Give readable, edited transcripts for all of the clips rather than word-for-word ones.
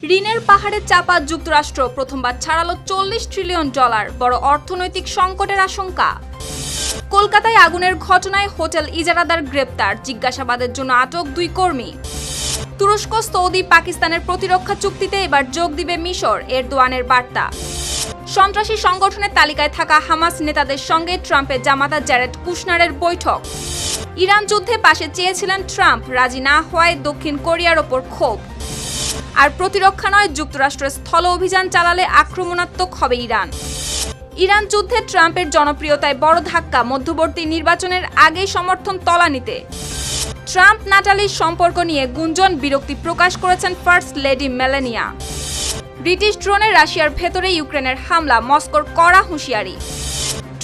ঋণের পাহাড়ে চাপা যুক্তরাষ্ট্র প্রথমবার ছাড়ালো $40 ট্রিলিয়ন, বড় অর্থনৈতিক সংকটের আশঙ্কা। কলকাতায় আগুনের ঘটনায় হোটেল ইজারাদার গ্রেপ্তার, জিজ্ঞাসাবাদের জন্য আটক 2 কর্মী। তুরস্ক, সৌদি, পাকিস্তানের প্রতিরক্ষা চুক্তিতে এবার যোগ দিবে মিশর, এরদোয়ানের বার্তা। সন্ত্রাসী সংগঠনের তালিকায় থাকা হামাস নেতাদের সঙ্গে ট্রাম্পের জামাতা জ্যারেড কুশনারের বৈঠক। ইরান যুদ্ধে পাশে চেয়েছিলেন ট্রাম্প, রাজি না হওয়ায় দক্ষিণ কোরিয়ার ওপর ক্ষোভ। আর প্রতিরক্ষা নয়, যুক্তরাষ্ট্রের স্থল অভিযান চালালে আক্রমণাত্মক হবে ইরান। ইরান যুদ্ধে ট্রাম্পের জনপ্রিয়তায় বড় ধাক্কা, মধ্যবর্তী নির্বাচনের আগেই সমর্থন তলানিতে। ট্রাম্প নাটালির সম্পর্ক নিয়ে গুঞ্জন, বিরক্তি প্রকাশ করেছেন ফার্স্ট লেডি মেলানিয়া। ব্রিটিশ ড্রোনে রাশিয়ার ভেতরে ইউক্রেনের হামলা, মস্কোর কড়া হুঁশিয়ারি।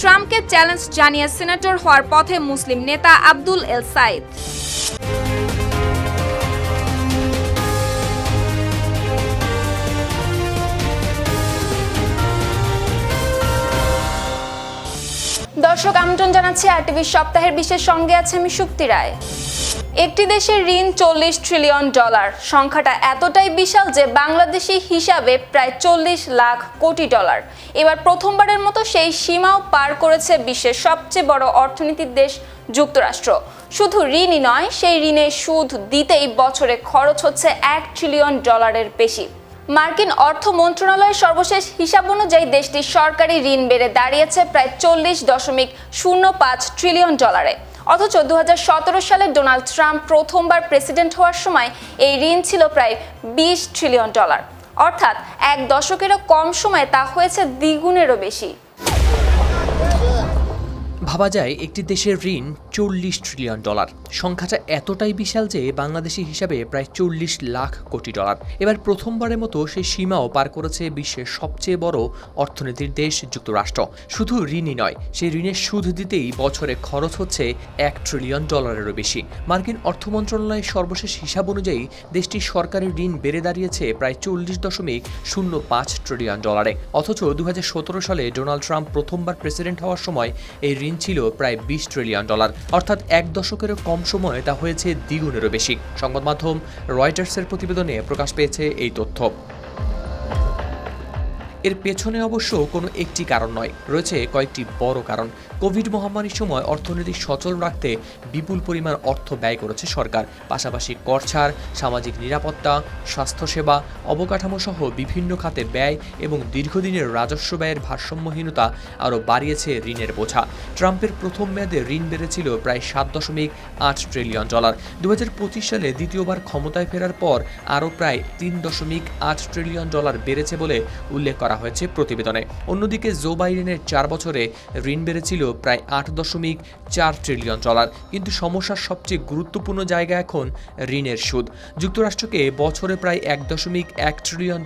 ট্রাম্পকে চ্যালেঞ্জ জানিয়ে সিনেটর হওয়ার পথে মুসলিম নেতা আব্দুল এল সাইদ। দর্শক, আমন্ত্রণ জানাচ্ছি RTV সপ্তাহের বিশেষ সঙ্গে আছে আমি শুক্তি রায়। একটি দেশের ঋণ $40 ট্রিলিয়ন, সংখ্যাটা এতটাই বিশাল যে বাংলাদেশি হিসাবে প্রায় $40 লাখ কোটি। এবার প্রথমবারের মতো সেই সীমাও পার করেছে বিশ্বের সবচেয়ে বড় অর্থনীতির দেশ যুক্তরাষ্ট্র। শুধু ঋণই নয়, সেই ঋণে সুদ দিতেই বছরে খরচ হচ্ছে $1 ট্রিলিয়ন বেশি। মার্কিন অর্থ মন্ত্রণালয়ের সর্বশেষ হিসাব অনুযায়ী দেশটির সরকারি ঋণ বেড়ে দাঁড়িয়েছে প্রায় $40.05 ট্রিলিয়ন। অথচ 2017 সালে ডোনাল্ড ট্রাম্প প্রথমবার প্রেসিডেন্ট হওয়ার সময় এই ঋণ ছিল প্রায় $20 ট্রিলিয়ন। অর্থাৎ এক দশকেরও কম সময়ে তা হয়েছে দ্বিগুণেরও বেশি। ভাবা যায় একটি দেশের ঋণ $40 ট্রিলিয়ন, সংখ্যাটা এতটাই বিশাল যে বাংলাদেশি হিসাবে প্রায় $40 লাখ কোটি। এবার প্রথমবারের মতো সেই সীমাও পার করেছে বিশ্বের সবচেয়ে বড় অর্থনীতির দেশ যুক্তরাষ্ট্র। শুধু ঋণই নয়, সেই ঋণের সুদ দিতেই বছরে খরচ হচ্ছে $1 ট্রিলিয়ন বেশি। মার্কিন অর্থ মন্ত্রণালয়ের সর্বশেষ হিসাব অনুযায়ী দেশটির সরকারি ঋণ বেড়ে দাঁড়িয়েছে প্রায় $40.05 ট্রিলিয়ন। অথচ 2017 সালে ডোনাল্ড ট্রাম্প প্রথমবার প্রেসিডেন্ট হওয়ার সময় এই ঋণ ছিল প্রায় $20 ট্রিলিয়ন। অর্থাৎ এক দশকেরও কম সময়ে তা হয়েছে দ্বিগুণেরও বেশি। সংবাদ মাধ্যম রয়টার্সের প্রতিবেদনে প্রকাশ পেয়েছে এই তথ্য। এর পেছনে অবশ্য কোনো একটি কারণ নয়, রয়েছে কয়েকটি বড় কারণ। কোভিড মহামারীর সময় অর্থনীতি সচল রাখতে বিপুল পরিমাণ অর্থ ব্যয় করেছে সরকার। পাশাপাশি কর ছাড়, সামাজিক নিরাপত্তা, স্বাস্থ্যসেবা, অবকাঠামো সহ বিভিন্ন খাতে ব্যয় এবং দীর্ঘদিনের রাজস্ব ব্যয়ের ভারসাম্যহীনতা আরও বাড়িয়েছে ঋণের বোঝা। ট্রাম্পের প্রথম মেয়াদে ঋণ বেড়েছিল প্রায় $7.8 ট্রিলিয়ন। 2025 সালে দ্বিতীয়বার ক্ষমতায় ফেরার পর আরও প্রায় $3.8 ট্রিলিয়ন বেড়েছে বলে উল্লেখ করা হয়েছে প্রতিবেদনে। অন্যদিকে জো বাইডেনের 4 বছরে ঋণ বেড়েছিল প্রায় $8.4 ট্রিলিয়ন। কিন্তু সমস্যার সবচেয়ে গুরুত্বপূর্ণ জায়গা এখন ঋণের সুদ। যুক্তরাষ্ট্রকে বছরে প্রায় $1.1 ট্রিলিয়ন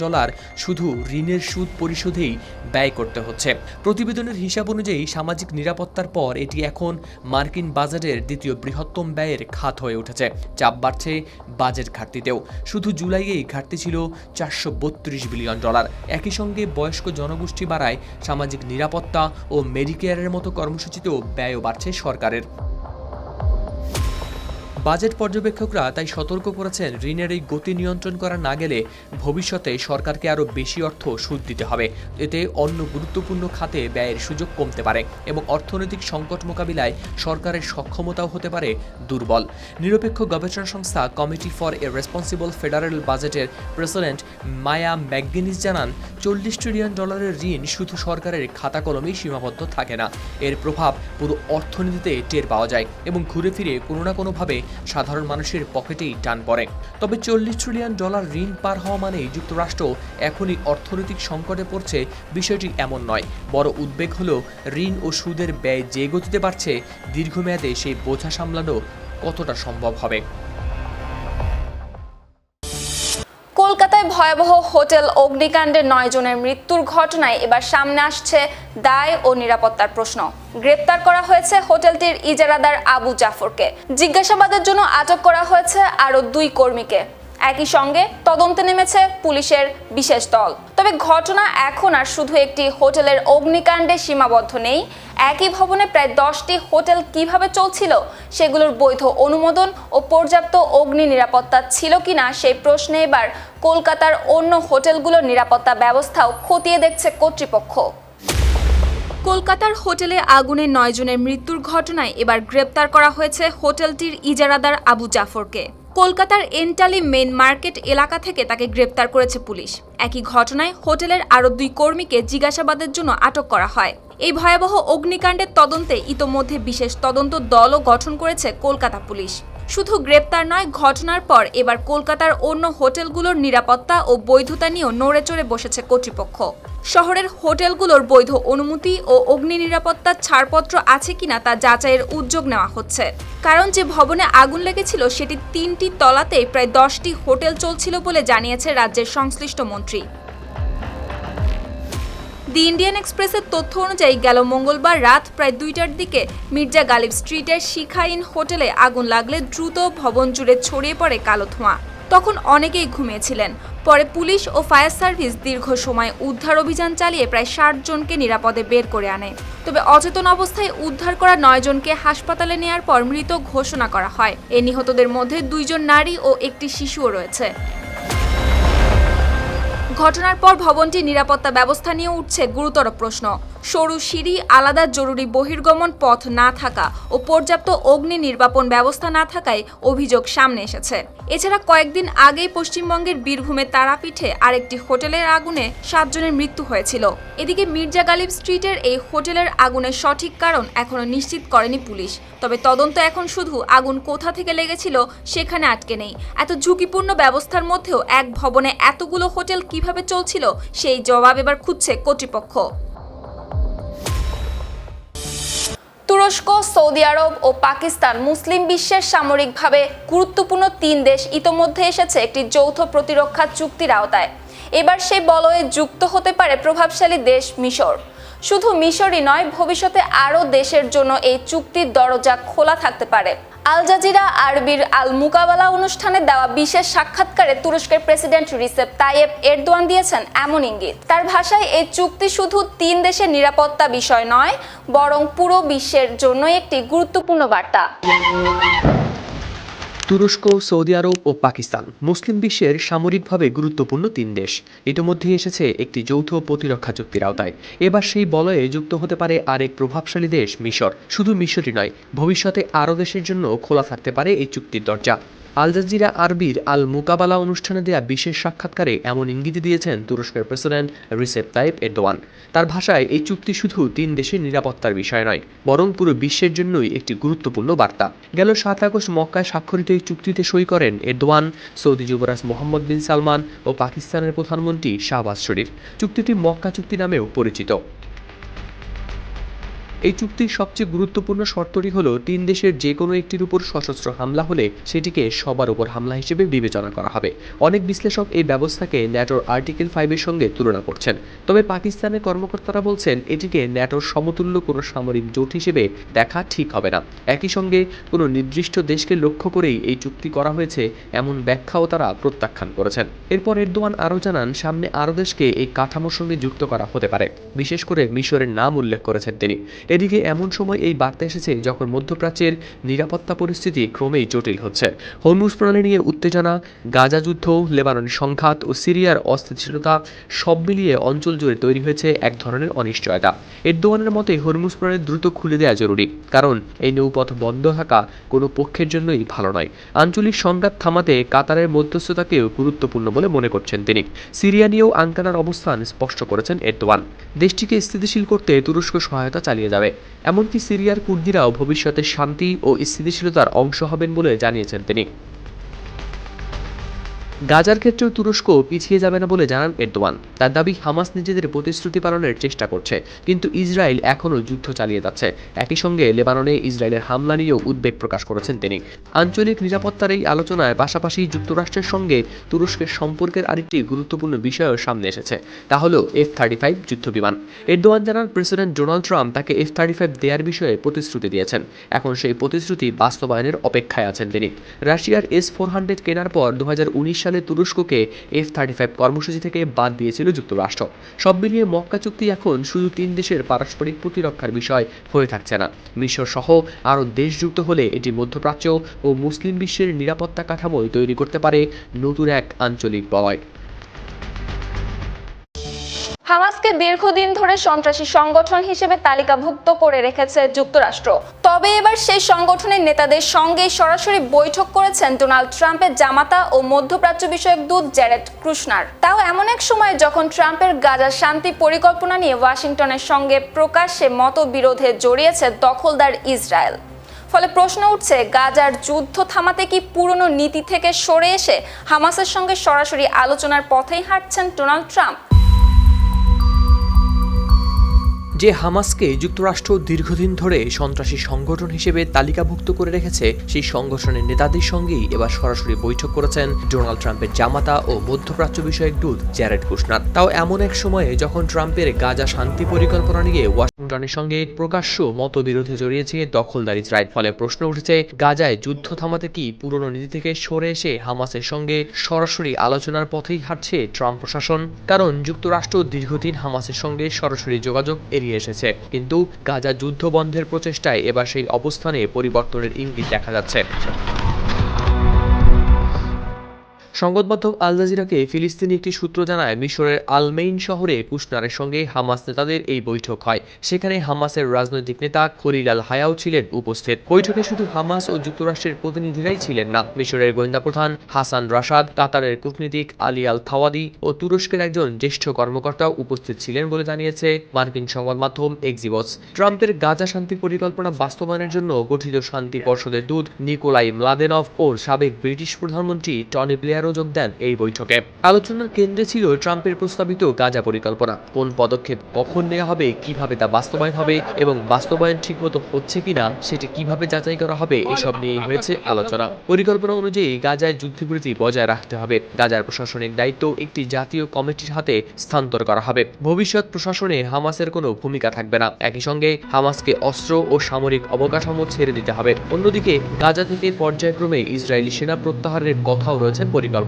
শুধু ঋণের সুদ পরিশোধেই ব্যয় করতে হচ্ছে। প্রতিবেদনের হিসাব অনুযায়ী সামাজিক নিরাপত্তার পর এটি এখন মার্কিন বাজেটের দ্বিতীয় বৃহত্তম ব্যয়ের খাত হয়ে উঠেছে। চাপ বাড়ছে বাজেট ঘাটতিতেও। শুধু জুলাইয়েই ঘাটতি ছিল $432 বিলিয়ন। একই সঙ্গে বয়স্ক জনগোষ্ঠী বাড়ায় সামাজিক নিরাপত্তা ও মেডিকেয়ারের মতো কর্মসূচিতেও ব্যয়ও বাড়ছে সরকারের। বাজেট পর্যবেক্ষকরা তাই সতর্ক করেছেন, ঋণের এই গতি নিয়ন্ত্রণ করা না গেলে ভবিষ্যতে সরকারকে আরও বেশি অর্থ সুদ দিতে হবে। এতে অন্য গুরুত্বপূর্ণ খাতে ব্যয়ের সুযোগ কমতে পারে এবং অর্থনৈতিক সংকট মোকাবিলায় সরকারের সক্ষমতাও হতে পারে দুর্বল। নিরপেক্ষ গবেষণা সংস্থা committee for a responsible federal বাজেটের প্রেসিডেন্ট মায়া ম্যাকগিনিস জানান, $40 ট্রিলিয়ন ঋণ শুধু সরকারের খাতা কলমেই সীমাবদ্ধ থাকে না। এর প্রভাব পুরো অর্থনীতিতে টের পাওয়া যায় এবং ঘুরে ফিরে কোনো না কোনোভাবে সাধারণ মানুষের পকেটেই টান পড়ে। তবে $40 ট্রিলিয়ন ঋণ পার হওয়া মানেই যুক্তরাষ্ট্র এখনই অর্থনৈতিক সংকটে পড়ছে, বিষয়টি এমন নয়। বড় উদ্বেগ হলো ঋণ ও সুদের ব্যয় যে গতিতে বাড়ছে, দীর্ঘমেয়াদে সেই বোঝা সামলানো কতটা সম্ভব হবে। কলকাতায় ভয়াবহ হোটেল অগ্নিকাণ্ডে 9 জনের মৃত্যুর ঘটনায় এবার সামনে আসছে দায় ও নিরাপত্তার প্রশ্ন। গ্রেপ্তার করা হয়েছে হোটেলটির ইজারাদার আবু জাফরকে। জিজ্ঞাসাবাদের জন্য আটক করা হয়েছে আরও 2 কর্মীকে। একই সঙ্গে তদন্তে নেমেছে পুলিশের বিশেষ দল। তবে ঘটনা এখন আর শুধু একটি হোটেলের অগ্নিকাণ্ডে সীমাবদ্ধ নেই। একই ভবনে প্রায় 10টি হোটেল কিভাবে চলছিল, সেগুলোর বৈধ অনুমোদন ও পর্যাপ্ত অগ্নি নিরাপত্তা ছিল কিনা সেই প্রশ্নে এবার কলকাতার অন্য হোটেলগুলোর নিরাপত্তা ব্যবস্থাও খতিয়ে দেখছে কর্তৃপক্ষ। কলকাতার হোটেলে আগুনে 9 জনের মৃত্যুর ঘটনায় এবার গ্রেপ্তার করা হয়েছে হোটেলটির ইজারাদার আবু জাফরকে। কলকাতার এন্টালি মেইন মার্কেট এলাকা থেকে তাকে গ্রেপ্তার করেছে পুলিশ। একই ঘটনায় হোটেলের আরও 2 কর্মীকে জিজ্ঞাসাবাদের জন্য আটক করা হয়। এই ভয়াবহ অগ্নিকাণ্ডের তদন্তে ইতোমধ্যে বিশেষ তদন্ত দলও গঠন করেছে কলকাতা পুলিশ। শুধু গ্রেপ্তার নয়, ঘটনার পর এবার কলকাতার অন্য হোটেলগুলোর নিরাপত্তা ও বৈধতা নিয়েও নড়েচড়ে বসেছে কর্তৃপক্ষ। শহরের হোটেলগুলোর বৈধ অনুমতি ও অগ্নি নিরাপত্তার ছাড়পত্র আছে কিনা তা যাচাইয়ের উদ্যোগ নেওয়া হচ্ছে। কারণ যে ভবনে আগুন লেগেছিল সেটি 3টি তলাতেই প্রায় 10টি হোটেল চলছিল বলে জানিয়েছে রাজ্যের সংশ্লিষ্ট মন্ত্রী। দি ইন্ডিয়ান এক্সপ্রেসের তথ্য অনুযায়ী গেল মঙ্গলবার রাত প্রায় 2টার দিকে মির্জা গালিব স্ট্রিটের শিখা ইন হোটেলে আগুন লাগলে দ্রুত ভবন জুড়ে ছড়িয়ে পড়ে কালো ধোঁয়া। তখন অনেকেই ঘুমিয়েছিলেন। পরে পুলিশ ও ফায়ার সার্ভিস দীর্ঘ সময় উদ্ধার অভিযান চালিয়ে প্রায় 60 জনকে নিরাপদে বের করে আনে। তবে অচেতন অবস্থায় উদ্ধার করা 9 জনকে হাসপাতালে নেয়ার পর মৃত ঘোষণা করা হয়। এই নিহতদের মধ্যে 2 জন নারী ও একটি শিশুও রয়েছে। ঘটনার পর ভবনটির নিরাপত্তা ব্যবস্থা নিয়ে উঠছে গুরুতর প্রশ্ন। সরু সিঁড়ি, আলাদা জরুরি বহির্গমন পথ না থাকা ও পর্যাপ্ত অগ্নি নির্বাপন ব্যবস্থা না থাকায় অভিযোগ সামনে এসেছে। এছাড়া কয়েকদিন আগেই পশ্চিমবঙ্গের বীরভূমের তারাপীঠে আরেকটি হোটেলের আগুনে 7 জনের মৃত্যু হয়েছিল। এদিকে মির্জা গালিব স্ট্রিটের এই হোটেলের আগুনের সঠিক কারণ এখনো নিশ্চিত করেনি পুলিশ। তবে তদন্ত এখন শুধু আগুন কোথা থেকে লেগেছিল সেখানে আটকে নেই। এত ঝুঁকিপূর্ণ ব্যবস্থার মধ্যেও এক ভবনে এতগুলো হোটেল কিভাবে চলছিল সেই জবাব এবার খুঁজছে কর্তৃপক্ষ। তুরস্ক, সৌদি আরব ও পাকিস্তান মুসলিম বিশ্বের সামরিকভাবে গুরুত্বপূর্ণ 3 দেশ ইতোমধ্যে এসেছে একটি যৌথ প্রতিরক্ষা চুক্তির আওতায়। এবার সেই বলয়ে যুক্ত হতে পারে প্রভাবশালী দেশ মিশর। শুধু মিশরই নয়, ভবিষ্যতে আরও দেশের জন্য এই চুক্তির দরজা খোলা থাকতে পারে। আল জাজিরা আরবির আল মুকাবালা অনুষ্ঠানে দেওয়া বিশেষ সাক্ষাৎকারে তুরস্কের প্রেসিডেন্ট রিসেপ তাইয়েপ এরদোয়ান দিয়েছেন এমন ইঙ্গিত। তার ভাষায় এই চুক্তি শুধু 3 দেশের নিরাপত্তা বিষয় নয়, বরং পুরো বিশ্বের জন্য একটি গুরুত্বপূর্ণ বার্তা। তুরস্ক, সৌদি আরব ও পাকিস্তান মুসলিম বিশ্বের সামরিকভাবে গুরুত্বপূর্ণ 3 দেশ ইতিমধ্যেই এসেছে একটি যৌথ প্রতিরক্ষা চুক্তির আওতায়। এবার সেই বলয়ে যুক্ত হতে পারে আরেক প্রভাবশালী দেশ মিশর। শুধু মিশরই নয়, ভবিষ্যতে আরও দেশের জন্য খোলা থাকতে পারে এই চুক্তির দরজা। আল জাজিরা আরবির আল মুকাবালা অনুষ্ঠানে দেয়া বিশেষ সাক্ষাৎকারে এমন ইঙ্গিত দিয়েছেন তুরস্কের প্রেসিডেন্ট রিসেপ তাইয়েপ এরদোয়ান। তার ভাষায় এই চুক্তি শুধু 3 দেশের নিরাপত্তার বিষয় নয়, বরং পুরো বিশ্বের জন্যই একটি গুরুত্বপূর্ণ বার্তা। গেল 7 আগস্ট মক্কায় স্বাক্ষরিত এই চুক্তিতে সই করেন এরদোয়ান, সৌদি যুবরাজ মোহাম্মদ বিন সালমান ও পাকিস্তানের প্রধানমন্ত্রী শাহবাজ শরীফ। চুক্তিটি মক্কা চুক্তি নামেও পরিচিত। এই চুক্তির সবচেয়ে গুরুত্বপূর্ণ শর্তটি হলো 3 দেশের যে কোনো একটির উপর সশস্ত্র হামলা হলে সেটিকে সবার উপর হামলা হিসেবে বিবেচনা করা হবে। অনেক বিশ্লেষক এই ব্যবস্থাকে ন্যাটোর আর্টিকেল 5-এর সঙ্গে তুলনা করছেন। তবে পাকিস্তানের কর্মকর্তারা বলছেন এটিকে ন্যাটোর সমতুল্য কোনো সামরিক জোট হিসেবে দেখা ঠিক হবে না। একই সঙ্গে কোনো নির্দিষ্ট দেশকে লক্ষ্য করেই এই চুক্তি করা হয়েছে এমন ব্যাখ্যাও তারা প্রত্যাখ্যান করেছেন। এরপর এরদোয়ান আরও জানান, সামনে আরও দেশকে এই কাঠামোর সঙ্গে যুক্ত করা হতে পারে। বিশেষ করে মিশরের নাম উল্লেখ করেছেন তিনি। এদিকে এমন সময় এই বার্তা এসেছে যখন মধ্যপ্রাচ্যের নিরাপত্তা পরিস্থিতি ক্রমেই জটিল হচ্ছে। হরমুজ প্রণালী নিয়ে উত্তেজনা, গাজা যুদ্ধ, লেবাননের সংঘাত ও সিরিয়ার অস্থিতিশীলতা সব মিলিয়ে অঞ্চল জুড়ে তৈরি হয়েছে এক ধরনের অনিশ্চয়তা। এরদোয়ানের মতে হরমুজ প্রণালী দ্রুত খুলে দেওয়া জরুরি, কারণ এই নৌপথ বন্ধ থাকা কোনো পক্ষের জন্যই ভালো নয়। আঞ্চলিক সংঘাত থামাতে কাতারের মধ্যস্থতাকেও গুরুত্বপূর্ণ বলে মনে করছেন তিনি। সিরিয়া নিয়েও আঙ্কারার অবস্থান স্পষ্ট করেছেন এরদোয়ান। দেশটিকে স্থিতিশীল করতে তুরস্ক সহায়তা চালিয়ে যাবে। এমনকি সিরিয়ার কুর্দিরাও ভবিষ্যতে শান্তি ও স্থিতিশীলতার অংশ হবেন বলে জানিয়েছেন তিনি। গাজার ক্ষেত্রেও তুরস্ক পিছিয়ে যাবে না বলে জানান এরদোয়ান। তার দাবি, হামাস নিজেদের প্রতিশ্রুতি পালনের চেষ্টা করছে, কিন্তু ইসরায়েল এখনও যুদ্ধ চালিয়ে যাচ্ছে। একই সঙ্গে লেবাননে ইসরায়েলের হামলা নিয়েও উদ্বেগ প্রকাশ করেছেন তিনি। আঞ্চলিক নিরাপত্তার এই আলোচনায় পাশাপাশি যুক্তরাষ্ট্রের সঙ্গে তুরস্কের সম্পর্কের আরেকটি গুরুত্বপূর্ণ বিষয়ও সামনে এসেছে, তা হল F-35 যুদ্ধবিমান। এরদোয়ান জানান, প্রেসিডেন্ট ডোনাল্ড ট্রাম্প তাকে F-35 দেওয়ার বিষয়ে প্রতিশ্রুতি দিয়েছেন। এখন সেই প্রতিশ্রুতি বাস্তবায়নের অপেক্ষায় আছেন তিনি। রাশিয়ার S-400 কেনার পর 2019 সালে সালে তুরস্ককে F-35 কর্মসূচি থেকে বাদ দিয়েছিল যুক্তরাষ্ট্র। সব মিলিয়ে মক্কা চুক্তি এখন শুধু 3 দেশের পারস্পরিক প্রতিরক্ষার বিষয় হয়ে থাকছে না। মিশর সহ আরও দেশ যুক্ত হলে এটি মধ্যপ্রাচ্য ও মুসলিম বিশ্বের নিরাপত্তা কাঠামো তৈরি করতে পারে নতুন এক আঞ্চলিক বলয়। হামাসকে দীর্ঘদিন ধরে সন্ত্রাসী সংগঠন হিসেবে তালিকাভুক্ত করে রেখেছে যুক্তরাষ্ট্র। তবে এবার সেই সংগঠনের নেতাদের সঙ্গে সরাসরি বৈঠক করেছেন ডোনাল্ড ট্রাম্পের জামাতা ও মধ্যপ্রাচ্য বিষয়ক দূত জ্যারেড কুশনার। তাও এমন এক সময় যখন ট্রাম্পের গাজা শান্তি পরিকল্পনা নিয়ে ওয়াশিংটনের সঙ্গে প্রকাশ্যে মতবিরোধে জড়িয়েছে দখলদার ইসরায়েল। ফলে প্রশ্ন উঠছে, গাজার যুদ্ধ থামাতে কি পুরনো নীতি থেকে সরে এসে হামাসের সঙ্গে সরাসরি আলোচনার পথেই হাঁটছেন ডোনাল্ড ট্রাম্প? যে হামাসকে যুক্তরাষ্ট্র দীর্ঘদিন ধরে সন্ত্রাসী সংগঠন হিসেবে তালিকাভুক্ত করে রেখেছে, সেই সংগঠনের নেতাদের সঙ্গেই এবার সরাসরি বৈঠক করেছেন ডোনাল্ড ট্রাম্পের জামাতা ও মধ্যপ্রাচ্য বিষয়ক দূত জ্যারেড কুশনার। তাও এমন এক সময়ে যখন ট্রাম্পের গাজা শান্তি পরিকল্পনা নিয়ে ওয়াশিংটনের সঙ্গে প্রকাশ্য মতবিরোধে জড়িয়েছে দখলদার ইসরায়েল। ফলে প্রশ্ন উঠেছে, গাজায় যুদ্ধ থামাতে কি পুরনো নীতি থেকে সরে এসে হামাসের সঙ্গে সরাসরি আলোচনার পথেই হাঁটছে ট্রাম্প প্রশাসন? কারণ যুক্তরাষ্ট্র দীর্ঘদিন হামাসের সঙ্গে সরাসরি যোগাযোগ এড়িয়ে এসেছে, কিন্তু গাজা যুদ্ধ বন্ধের প্রচেষ্টায় এবার সেই অবস্থানে পরিবর্তনের ইঙ্গিত দেখা যাচ্ছে। সংবাদ মাধ্যম আল জাজিরাকে ফিলিস্তিনি একটি সূত্র জানায়, মিশরের আলমেইন শহরে কুশনারের সঙ্গে হামাস নেতাদের এই বৈঠক হয়। সেখানে হামাসের রাজনৈতিক নেতা খলিল আল হায়াও ছিলেন উপস্থিত। বৈঠকে শুধু হামাস ও যুক্তরাষ্ট্রের প্রতিনিধিরাই ছিলেন না, মিশরের গোয়েন্দা প্রধান হাসান রাশাদ, কাতারের কূটনীতিক আলী আল থাওয়াদি ও তুরস্কের একজন জ্যেষ্ঠ কর্মকর্তাও উপস্থিত ছিলেন বলে জানিয়েছে মার্কিন সংবাদ মাধ্যম এক্সিবস। ট্রাম্পের গাজা শান্তি পরিকল্পনা বাস্তবায়নের জন্য গঠিত শান্তি পর্ষদের দূত নিকোলাই মলাদেনভ ও সাবেক ব্রিটিশ প্রধানমন্ত্রী টনি ব্লেয়ার যোগ দেন এই বৈঠকে। আলোচনার কেন্দ্রে ছিল ট্রাম্পের প্রস্তাবিত গাজা পরিকল্পনা। কোন পদক্ষেপ কখন নেওয়া হবে, কিভাবে তা বাস্তবায়ন হবে এবং বাস্তবায়ন ঠিকমতো হচ্ছে কিনা সেটি কিভাবে যাচাই করা হবে, এসব নিয়ে হয়েছে আলোচনা। পরিকল্পনা অনুযায়ী গাজায় যুদ্ধবিরতি বজায় রাখতে হবে। গাজার প্রশাসনিক দায়িত্ব একটি জাতীয় কমিটির হাতে স্থানান্তর করা হবে। ভবিষ্যৎ প্রশাসনে হামাসের কোনো ভূমিকা থাকবে না। একই সঙ্গে হামাসকে অস্ত্র ও সামরিক অবকাঠামো ছেড়ে দিতে হবে। অন্যদিকে গাজা থেকে পর্যায়ক্রমে ইসরায়েলি সেনা প্রত্যাহারের কথাও রয়েছে পরিকল্পনায়।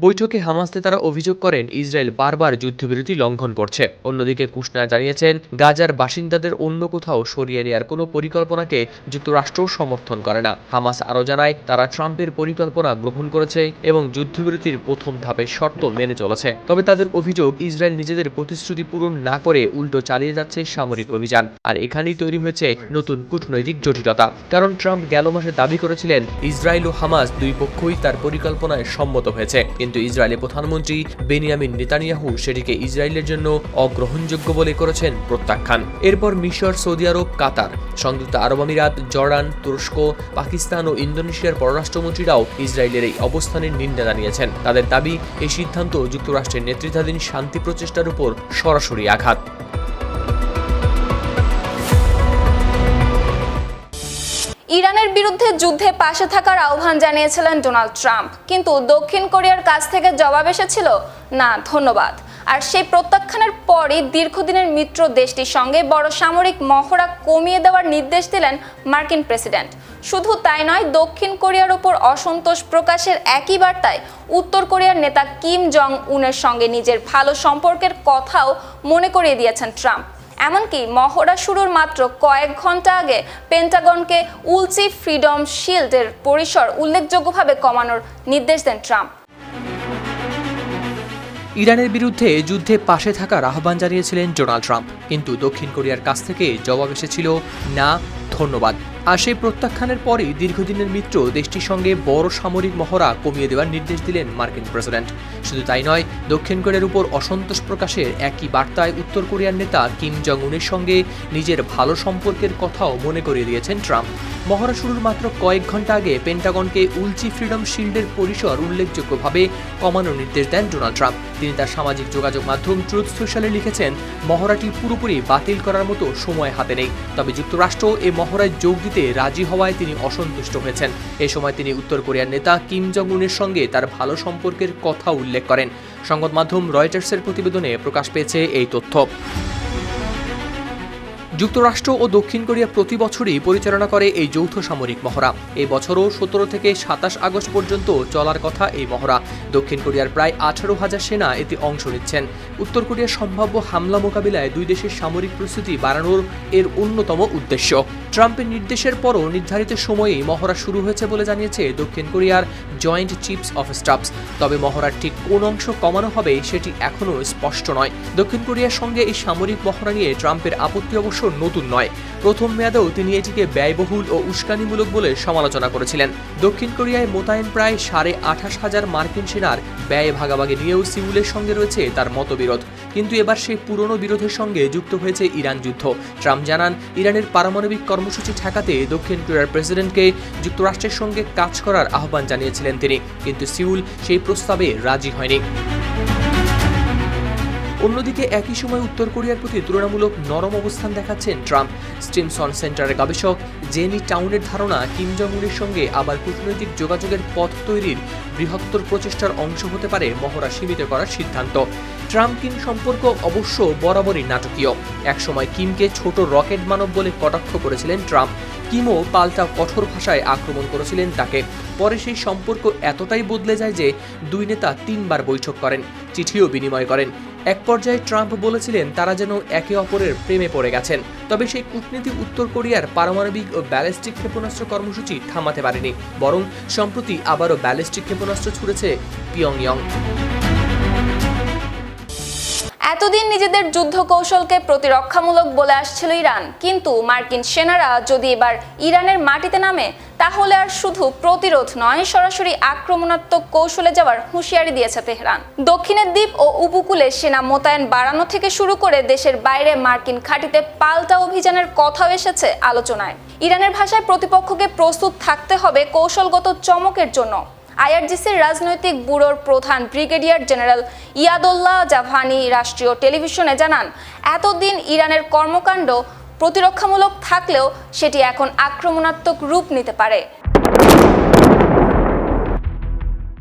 বৈঠকে হামাস নেতারা অভিযোগ করেন, ইসরায়েল বারবার যুদ্ধবিরতি লঙ্ঘন করছে। অন্যদিকে কুশনার জানিয়েছেন, গাজার বাসিন্দাদের অন্য কোথাও সরিয়ে নেওয়ার কোনো পরিকল্পনাকে যুক্তরাষ্ট্র সমর্থন করে না। হামাস আরও জানায়, তারা ট্রাম্পের পরিকল্পনা গ্রহণ করেছে এবং যুদ্ধবিরতির প্রথম ধাপের শর্ত মেনে চলেছে। তবে তাদের অভিযোগ, ইসরায়েল নিজেদের প্রতিশ্রুতি পূরণ না করে উল্টো চালিয়ে যাচ্ছে সামরিক অভিযান। আর এখানেই তৈরি হয়েছে নতুন কূটনৈতিক জটিলতা। কারণ ট্রাম্প গেল মাসে দাবি করেছিলেন, ইসরায়েল ও হামাস দুই পক্ষই তার পরিকল্পনায় সম্মত হয়েছে, কিন্তু ইসরায়েলের প্রধানমন্ত্রী বেনিয়ামিন নেতানিয়াহু সেটিকে ইসরায়েলের জন্য অগ্রহণযোগ্য বলে করেছেন প্রত্যাখ্যান। এরপর মিশর, সৌদি আরব, কাতার, সংযুক্ত আরব আমিরাত, জর্ডান, তুরস্ক, পাকিস্তান ও ইন্দোনেশিয়ার পররাষ্ট্রমন্ত্রীরাও ইসরায়েলের এই অবস্থানের নিন্দা জানিয়েছেন। তাদের দাবি, এই সিদ্ধান্ত যুক্তরাষ্ট্রের নেতৃত্বাধীন শান্তি প্রচেষ্টার উপর সরাসরি আঘাত। ইরানের বিরুদ্ধে যুদ্ধে পাশে থাকার আহ্বান জানিয়েছিলেন ডোনাল্ড ট্রাম্প, কিন্তু দক্ষিণ কোরিয়ার কাছ থেকে জবাব এসেছিল, না ধন্যবাদ। আর সেই প্রত্যাখ্যানের পরই দীর্ঘদিনের মিত্র দেশটির সঙ্গে বড় সামরিক মহড়া কমিয়ে দেওয়ার নির্দেশ দিলেন মার্কিন প্রেসিডেন্ট। শুধু তাই নয়, দক্ষিণ কোরিয়ার উপর অসন্তোষ প্রকাশের একই বার্তায় উত্তর কোরিয়ার নেতা কিম জং উনের সঙ্গে নিজের ভালো সম্পর্কের কথাও মনে করিয়ে দিয়েছেন ট্রাম্প। এমনকি মহড়া শুরুর মাত্র কয়েক ঘন্টা আগে পেন্টাগনকে উলচি ফ্রিডম শিল্ডের পরিসর উল্লেখযোগ্যভাবে কমানোর নির্দেশ দেন ট্রাম্প। ইরানের বিরুদ্ধে যুদ্ধে পাশে থাকার আহ্বান জানিয়েছিলেন ডোনাল্ড ট্রাম্প, কিন্তু দক্ষিণ কোরিয়ার কাছ থেকে জবাব এসেছিল, না ধন্যবাদ। আর সেই প্রত্যাখ্যানের পরই দীর্ঘদিনের মিত্র দেশটির সঙ্গে বড় সামরিক মহড়া কমিয়ে দেওয়ার নির্দেশ দিলেন মার্কিন প্রেসিডেন্ট। শুধু তাই নয়, দক্ষিণ কোরিয়ার উপর অসন্তোষ প্রকাশের একই বার্তায় উত্তর কোরিয়ার নেতা কিম জং উনের সঙ্গে নিজের ভালো সম্পর্কের কথাও মনে করিয়ে দিয়েছেন ট্রাম্প। মহড়া শুরুর মাত্র কয়েক ঘন্টা আগে পেন্টাগনকে উলচি ফ্রিডম শিল্ডের পরিসর উল্লেখযোগ্যভাবে কমানোর নির্দেশ দেন ডোনাল্ড ট্রাম্প। তিনি তার সামাজিক যোগাযোগ মাধ্যম ট্রুথ সোশ্যালে লিখেছেন, মহড়াটি পুরোপুরি বাতিল করার মতো সময় হাতে নেই, তবে যুক্তরাষ্ট্র এই মহড়ায় যোগ দিতে রাজি হওয়ায় তিনি অসন্তুষ্ট হয়েছেন। এ সময় তিনি উত্তর কোরিয়ার নেতা কিম জং উনের সঙ্গে তার ভালো সম্পর্কের কথা উল্লেখ করেন। সংবাদ মাধ্যম রয়টার্সের প্রতিবেদনে প্রকাশ পেয়েছে এই তথ্য। যুক্তরাষ্ট্র ও দক্ষিণ কোরিয়া প্রতি বছরই পরিচালনা করে এই যৌথ সামরিক মহড়া। এই বছরও 17 থেকে 27 আগস্ট পর্যন্ত চলার কথা এই মহড়া। দক্ষিণ কোরিয়ার প্রায় 18,000 সেনা এতে অংশ নিচ্ছেন। উত্তর কোরিয়ার সম্ভাব্য হামলা মোকাবিলায় দুই দেশের সামরিক প্রস্তুতি বাড়ানোর এর অন্যতম উদ্দেশ্য। ট্রাম্পের নির্দেশের পরও নির্ধারিত সময়েই মহড়া শুরু হয়েছে বলে জানিয়েছে দক্ষিণ কোরিয়ার জয়েন্ট চিফস অফ স্টাফস। তবে মহড়ার ঠিক কোন অংশ কমানো হবে সেটি এখনও স্পষ্ট নয়। দক্ষিণ কোরিয়ার সঙ্গে এই সামরিক মহড়া নিয়ে ট্রাম্পের আপত্তি অবশ্য নতুন নয়। প্রথম মেয়াদেও তিনি এটিকে ব্যয়বহুল ও উস্কানিমূলক বলে সমালোচনা করেছিলেন। দক্ষিণ কোরিয়ায় মোতায়েন প্রায় 28,500 মার্কিন সেনার ব্যয় ভাগাভাগি নিয়েও সিউলের সঙ্গে রয়েছে তার মতবিরোধ। কিন্তু এবার সেই পুরনো বিরোধের সঙ্গে যুক্ত হয়েছে ইরান যুদ্ধ। ট্রাম্প জানান, ইরানের পারমাণবিক কর্মসূচি ঠেকাতে দক্ষিণ কোরিয়ার প্রেসিডেন্টকে যুক্তরাষ্ট্রের সঙ্গে কাজ করার আহ্বান জানিয়েছিলেন তিনি, কিন্তু সিউল সেই প্রস্তাবে রাজি হয়নি। অন্যদিকে একই সময় উত্তর কোরিয়ার প্রতি তুলনামূলক নরম অবস্থান দেখাচ্ছেন ট্রাম্প। স্টিমসন সেন্টারের গবেষক জেনি টাউনের ধারণা, কিম জং উনের সঙ্গে আবার কূটনৈতিক যোগাযোগের পথ তৈরির বৃহত্তর প্রচেষ্টার অংশ হতে পারে মহড়া সীমিত করার সিদ্ধান্ত। ট্রাম্প কিম সম্পর্ক অবশ্য বরাবরই নাটকীয়। একসময় কিমকে ছোট রকেট মানব বলে কটাক্ষ করেছিলেন ট্রাম্প। কিমও পাল্টা কঠোর ভাষায় আক্রমণ করেছিলেন তাকে। পরে সেই সম্পর্ক এতটাই বদলে যায় যে দুই নেতা 3 বার বৈঠক করেন, চিঠিও বিনিময় করেন। এক পর্যায়ে ট্রাম্প বলেছিলেন তারা যেন একে অপরের প্রেমে পড়ে গেছেন। তবে সেই কূটনীতি উত্তর কোরিয়ার পারমাণবিক ও ব্যালিস্টিক ক্ষেপণাস্ত্র কর্মসূচি থামাতে পারেনি, বরং সম্প্রতি আবারও ব্যালিস্টিক ক্ষেপণাস্ত্র ছুড়েছে পিয়ংইয়ং। এতদিন নিজেদের যুদ্ধ কৌশলকে প্রতিরক্ষামূলক বলে আসছিল ইরান, কিন্তু মার্কিন সেনারা যদি এবার ইরানের মাটিতে নামে তাহলে আর শুধু প্রতিরোধ নয়, সরাসরি আক্রমণাত্মক কৌশলে যাওয়ার হুঁশিয়ারি দিয়েছে তেহরান। দক্ষিণের দ্বীপ ও উপকূলে সেনা মোতায়েন বাড়ানো থেকে শুরু করে দেশের বাইরে মার্কিন ঘাঁটিতে পাল্টা অভিযানের কথাও এসেছে আলোচনায়। ইরানের ভাষায় প্রতিপক্ষকে প্রস্তুত থাকতে হবে কৌশলগত চমকের জন্য। আইআরজিসির রাজনৈতিক ব্যুরোর প্রধান ব্রিগেডিয়ার জেনারেল ইয়াদুল্লাহ জাভানি রাষ্ট্রীয় টেলিভিশনে জানান, এতদিন ইরানের কর্মকাণ্ড প্রতিরক্ষামূলক থাকলেও সেটি এখন আক্রমণাত্মক রূপ নিতে পারে।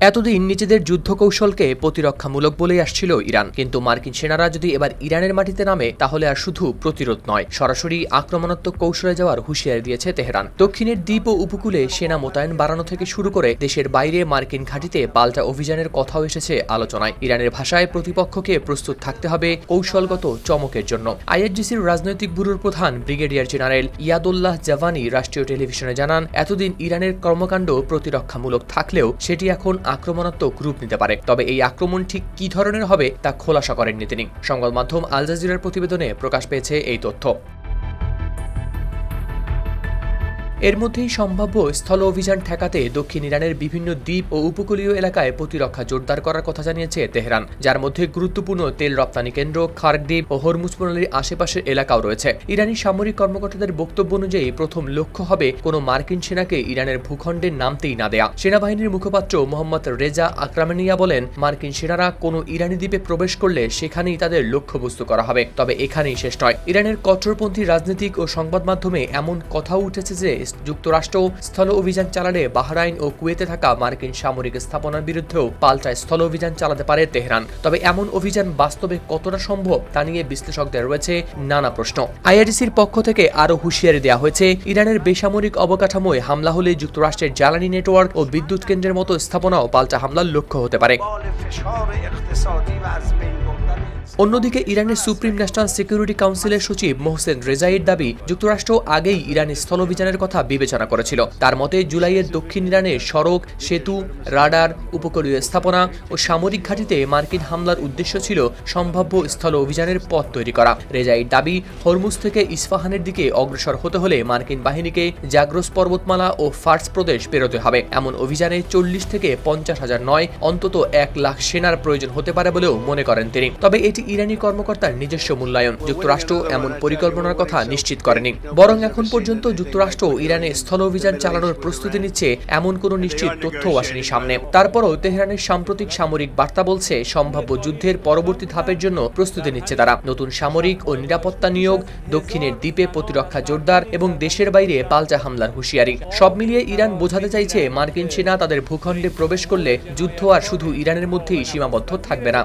এতদিন নিজেদের যুদ্ধ কৌশলকে প্রতিরক্ষামূলক বলেই আসছিল ইরান, কিন্তু মার্কিন সেনারা যদি এবার ইরানের মাটিতে নামে তাহলে আর শুধু প্রতিরোধ নয়, সরাসরি আক্রমণাত্মক কৌশলে যাওয়ার হুঁশিয়ারি দিয়েছে তেহরান। দক্ষিণের দ্বীপ ও উপকূলে সেনা মোতায়েন বাড়ানো থেকে শুরু করে দেশের বাইরে মার্কিন ঘাঁটিতে পাল্টা অভিযানের কথাও এসেছে আলোচনায়। ইরানের ভাষায় প্রতিপক্ষকে প্রস্তুত থাকতে হবে কৌশলগত চমকের জন্য। আইআরজিসির রাজনৈতিক ব্যুরোর প্রধান ব্রিগেডিয়ার জেনারেল ইয়াদুল্লাহ জাভানি রাষ্ট্রীয় টেলিভিশনে জানান, এতদিন ইরানের কর্মকাণ্ড প্রতিরক্ষামূলক থাকলেও সেটি এখন আক্রমণাত্মক রূপ নিতে পারে। তবে এই আক্রমণ ঠিক কি ধরনের হবে তা খোলাসা করেননি তিনি। সংবাদ মাধ্যম আল জাজিরার প্রতিবেদনে প্রকাশ পেয়েছে এই তথ্য। এর মধ্যেই সম্ভাব্য স্থল অভিযান ঠেকাতে দক্ষিণ ইরানের বিভিন্ন দ্বীপ ও উপকূলীয় এলাকায় প্রতিরক্ষা জোরদার করার কথা জানিয়েছে তেহরান, যার মধ্যে গুরুত্বপূর্ণ তেল রপ্তানি কেন্দ্র খার্ক দ্বীপ ও হরমুজ প্রণালীর আশেপাশের এলাকাও রয়েছে। ইরানি সামরিক কর্মকর্তাদের বক্তব্য অনুযায়ী প্রথম লক্ষ্য হবে কোনো মার্কিন সেনাকে ইরানের ভূখণ্ডে নামতেই না দেয়া। সেনাবাহিনীর মুখপাত্র মোহাম্মদ রেজা আকরামানিয়া বলেন, মার্কিন সেনারা কোনো ইরানি দ্বীপে প্রবেশ করলে সেখানেই তাদের লক্ষ্যবস্তু করা হবে। তবে এখানেই শেষ নয়। ইরানের কট্টরপন্থী রাজনীতিক ও সংবাদ মাধ্যমে এমন কথাও উঠেছে যে যুক্তরাষ্ট্র স্থল অভিযান চালালে বাহরাইন ও কুয়েতে থাকা মার্কিন সামরিক স্থাপনার বিরুদ্ধেও পাল্টা স্থল অভিযান চালাতে পারে তেহরান। তবে এমন অভিযান বাস্তবে কতটা সম্ভব তা নিয়ে বিশ্লেষকদের রয়েছে নানা প্রশ্ন। আইআরজিসির পক্ষ থেকে আরও হুঁশিয়ারি দেওয়া হয়েছে, ইরানের বেসামরিক অবকাঠামোয় হামলা হলে যুক্তরাষ্ট্রের জ্বালানি নেটওয়ার্ক ও বিদ্যুৎ কেন্দ্রের মতো স্থাপনাও পাল্টা হামলার লক্ষ্য হতে পারে। অন্যদিকে ইরানের সুপ্রিম ন্যাশনাল সিকিউরিটি কাউন্সিলের সচিব মোহসেন রেজাইয়ের দাবি, যুক্তরাষ্ট্র আগেই ইরানের স্থল অভিযানের কথা বিবেচনা করেছিল। তার মতে জুলাইয়ের দক্ষিণ ইরানে সড়ক, সেতু, রাডার, উপকূলীয় স্থাপনা ও সামরিক ঘাঁটিতে মার্কিন হামলার উদ্দেশ্য ছিল সম্ভাব্য স্থল অভিযানের পথ তৈরি করা। রেজাইয়ের দাবি, হরমুজ থেকে ইস্পাহানের দিকে অগ্রসর হতে হলে মার্কিন বাহিনীকে জাগ্রস পর্বতমালা ও ফার্স প্রদেশ পেরোতে হবে। এমন অভিযানে 40 থেকে 50,000 নয়, অন্তত 1 লাখ সেনার প্রয়োজন হতে পারে বলেও মনে করেন তিনি। তবে এটি ইরানি কর্মকর্তার নিজস্ব মূল্যায়ন। যুক্তরাষ্ট্র এমন পরিকল্পনার কথা নিশ্চিত করেনি, বরং এখন পর্যন্ত যুক্তরাষ্ট্র ইরানে স্থল অভিযান চালানোর প্রস্তুতি নিচ্ছে এমন কোনো নিশ্চিত তথ্যও আসেনি সামনে। তারপরও তেহরানের সাম্প্রতিক সামরিক বার্তা বলছে, সম্ভাব্য যুদ্ধের পরবর্তী ধাপের জন্য প্রস্তুতি নিচ্ছে তারা। নতুন সামরিক ও নিরাপত্তা নিয়োগ, দক্ষিণের দ্বীপে প্রতিরক্ষা জোরদার এবং দেশের বাইরে পাল্টা হামলার হুঁশিয়ারি। সব মিলিয়ে ইরান বোঝাতে চাইছে, মার্কিন সেনা তাদের ভূখণ্ডে প্রবেশ করলে যুদ্ধ আর শুধু ইরানের মধ্যেই সীমাবদ্ধ থাকবে না।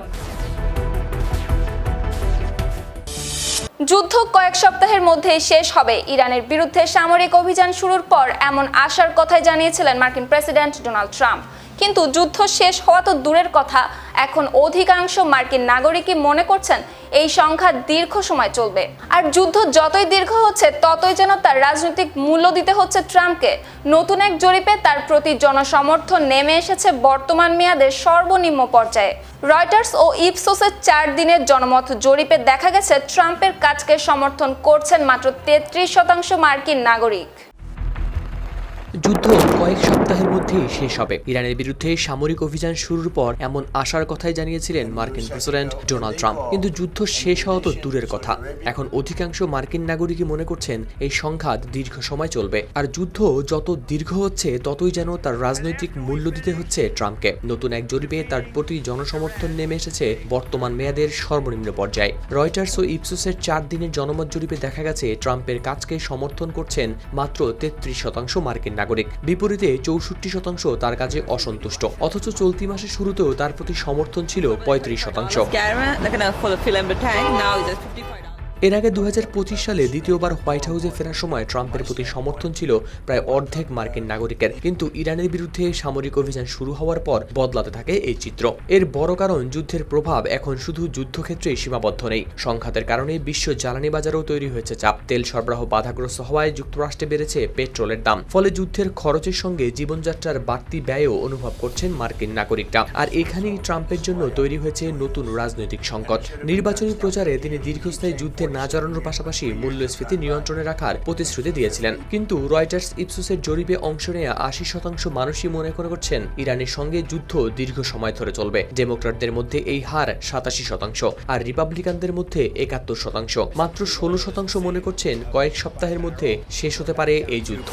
যুদ্ধ কয়েক সপ্তাহের মধ্যেই শেষ হবে ইরানের বিরুদ্ধে সামরিক অভিযান শুরুর পর এমন আশার কথাই জানিয়েছিলেন মার্কিন প্রেসিডেন্ট ডোনাল্ড ট্রাম্প। কিন্তু যুদ্ধ শেষ হওয়া তো দূরের কথা, এখন অধিকাংশ মার্কিন নাগরিকই মনে করছেন এই সংখ্যা দীর্ঘ সময় চলবে। আর যুদ্ধ যতই দীর্ঘ হচ্ছে ততই যেন তার রাজনৈতিক মূল্য দিতে হচ্ছে ট্রাম্পকে। নতুন এক জরিপে তার প্রতি জনসমর্থন নেমে এসেছে বর্তমান মেয়াদের সর্বনিম্ন পর্যায়ে। রয়টার্স ও ইপসোসের 4 দিনের জনমত জরিপে দেখা গেছে ট্রাম্পের কাজকে সমর্থন করছেন মাত্র 33% মার্কিন নাগরিক। যুদ্ধ কয়েক সপ্তাহের মধ্যেই শেষ হবে ইরানের বিরুদ্ধে সামরিক অভিযান শুরুর পর এমন আশার কথাই জানিয়েছিলেন মার্কিন প্রেসিডেন্ট ডোনাল্ড ট্রাম্প। কিন্তু যুদ্ধ শেষ হওয়া তো দূরের কথা, এখন অধিকাংশ মার্কিন নাগরিকই মনে করছেন এই সংঘাত দীর্ঘ সময় চলবে। আর যুদ্ধ যত দীর্ঘ হচ্ছে ততই যেন তার রাজনৈতিক মূল্য দিতে হচ্ছে ট্রাম্পকে। নতুন এক জরিপে তার প্রতি জনসমর্থন নেমে এসেছে বর্তমান মেয়াদের সর্বনিম্ন পর্যায়ে। রয়টার্স ও ইপসোসের 4 দিনের জনমত জরিপে দেখা গেছে ট্রাম্পের কাজকে সমর্থন করছেন মাত্র 33% মার্কিন নাগরিক, বিপরীতে 64% তার কাজে অসন্তুষ্ট। অথচ চলতি মাসের শুরুতেও তার প্রতি সমর্থন ছিল 35%। এর আগে 2025 সালে দ্বিতীয়বার হোয়াইট হাউসে ফেরার সময় ট্রাম্পের প্রতি সমর্থন ছিল প্রায় অর্ধেক মার্কিন নাগরিকের। কিন্তু ইরানের বিরুদ্ধে সামরিক অভিযান শুরু হওয়ার পর বদলাতে থাকে এই চিত্র। এর বড় কারণ যুদ্ধের প্রভাব এখন শুধু যুদ্ধক্ষেত্রেই সীমাবদ্ধ নেই, সংঘাতের কারণে বিশ্ব জ্বালানি বাজারেও তৈরি হয়েছে চাপ। তেল সরবরাহ বাধাগ্রস্ত হওয়ায় যুক্তরাষ্ট্রে বেড়েছে পেট্রোলের দাম, ফলে যুদ্ধের খরচের সঙ্গে জীবনযাত্রার বাড়তি ব্যয়ও অনুভব করছেন মার্কিন নাগরিকরা। আর এখানেই ট্রাম্পের জন্য তৈরি হয়েছে নতুন রাজনৈতিক সংকট। নির্বাচনী প্রচারে তিনি দীর্ঘস্থায়ী যুদ্ধে না জড়ানোর পাশাপাশি মূল্যস্ফীতি নিয়ন্ত্রণে রাখার প্রতিশ্রুতি দিয়েছিলেন। কিন্তু রয়টার্স ইপসোসের জরিপে অংশ নেওয়া 80% মানুষই মনে করছেন ইরানের সঙ্গে যুদ্ধ দীর্ঘ সময় ধরে চলবে। ডেমোক্র্যাটদের মধ্যে এই হার 87% আর রিপাবলিকানদের মধ্যে 71%। মাত্র 16% মনে করছেন কয়েক সপ্তাহের মধ্যে শেষ হতে পারে এই যুদ্ধ।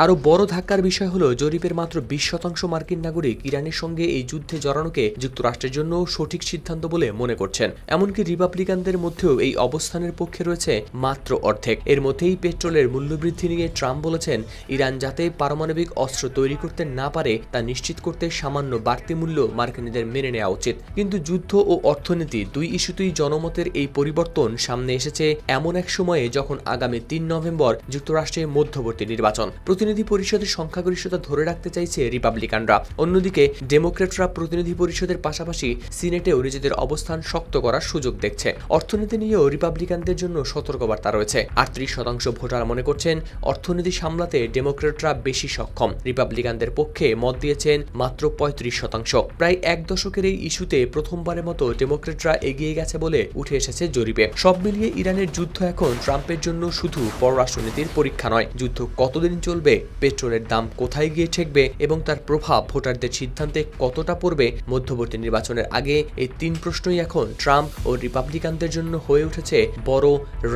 আরও বড় ধাক্কার বিষয় হলো জরিপের মাত্র 20% মার্কিন নাগরিক ইরানের সঙ্গে এই যুদ্ধে জড়ানোকে যুক্তরাষ্ট্রের জন্য সঠিক সিদ্ধান্ত বলে মনে করছেন। এমনকি রিপাবলিকানদের মধ্যেও এই অবস্থানের পক্ষে রয়েছে মাত্র অর্ধেক। এর মধ্যেই পেট্রোলের মূল্যবৃদ্ধি নিয়ে ট্রাম্প বলেছেন ইরান যাতে পারমাণবিক অস্ত্র তৈরি করতে না পারে তা নিশ্চিত করতে সামান্য বাড়তি মূল্য মার্কিনীদের মেনে নেওয়া উচিত। কিন্তু যুদ্ধ ও অর্থনীতি দুই ইস্যুতেই জনমতের এই পরিবর্তন সামনে এসেছে এমন এক সময়ে যখন আগামী 3 নভেম্বর যুক্তরাষ্ট্রে মধ্যবর্তী নির্বাচন। প্রতিনিধি পরিষদের সংখ্যাগরিষ্ঠতা ধরে রাখতে চাইছে রিপাবলিকানরা। অন্যদিকে ডেমোক্র্যাটরা প্রতিনিধি পরিষদের পাশাপাশি সিনেটেও নিজেদের অবস্থান শক্ত করার সুযোগ দেখছে। অর্থনীতি নিয়েও রিপাবলিকানদের জন্য সতর্কবার্তা রয়েছে। 38% ভোটার মনে করছেন অর্থনীতি সামলাতে ডেমোক্র্যাটরা বেশি সক্ষম। রিপাবলিকানদের পক্ষে মত দিয়েছেন মাত্র 35%। প্রায় এক দশকের এই ইস্যুতে প্রথমবারের মতো ডেমোক্র্যাটরা এগিয়ে গেছে বলে উঠে এসেছে জরিপে। সব মিলিয়ে ইরানের যুদ্ধ এখন ট্রাম্পের জন্য শুধু পররাষ্ট্রনীতির পরীক্ষা নয়, যুদ্ধ কতদিন চলবে, পেট্রোলের দাম কোথায় গিয়ে ঠেকবে এবং তার প্রভাব ভোটারদের সিদ্ধান্তে কতটা পড়বে মধ্যবর্তী নির্বাচনের আগে, এই 3 প্রশ্নই এখন ট্রাম্প ও রিপাবলিকানদের জন্য হয়ে উঠেছে বড়